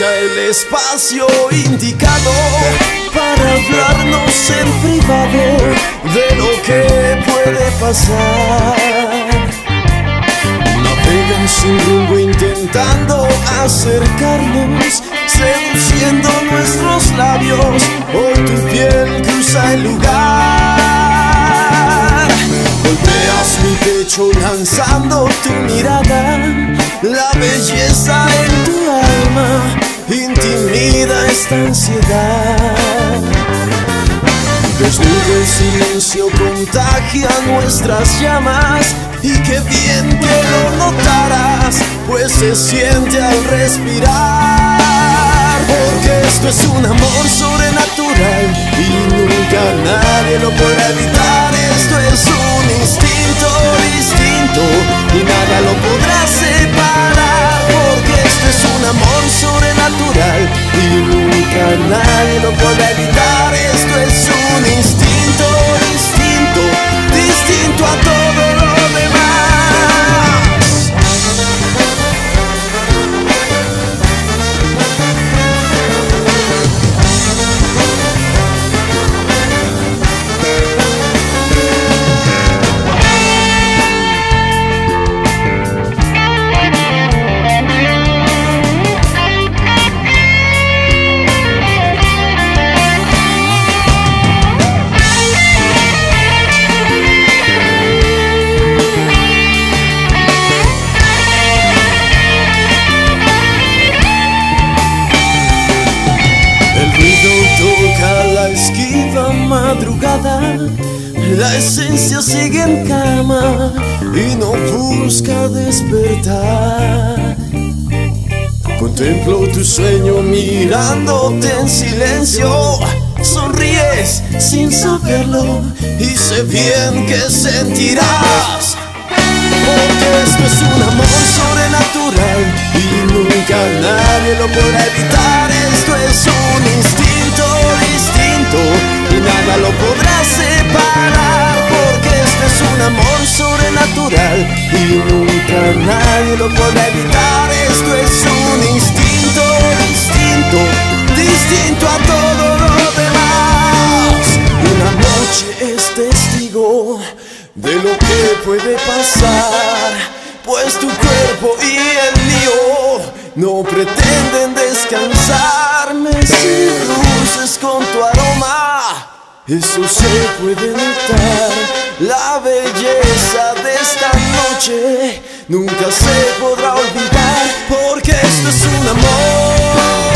El espacio indicado para hablarnos en privado de lo que puede pasar. Navegan sin rumbo intentando acercarnos, seduciendo nuestros labios. Hoy tu piel cruza el lugar. Golpeas mi pecho lanzando tu mirada, la belleza en tu alma intimida esta ansiedad. Desnudo el silencio contagia nuestras llamas, y qué bien que lo notaras, pues se siente al respirar. Porque esto es un amor sobrenatural y nunca nadie lo podrá evitar. Esto es un instinto distinto y nada lo podrá separar. Porque esto es un amor sobrenatural y nunca nadie lo podrá evitar. Esto es un instinto distinto, distinto a todo lo demás. La esencia sigue en cama y no busca despertar. Contemplo tu sueño mirándote en silencio. Sonríes sin saberlo y sé bien que sentirás. Porque esto es un amor sobrenatural y nunca nadie lo podrá evitar. Esto es un instinto distinto y nada lo podrá separar. Porque esto es un amor sobrenatural y nunca nadie lo podrá evitar. Esto es un instinto distinto, distinto a todo lo demás. Una noche es testigo de lo que puede pasar, pues tu cuerpo y el mío no pretenden descansar. Me seduces con tu aroma, eso se puede notar. La belleza de esta noche nunca se podrá olvidar. Porque esto es un amor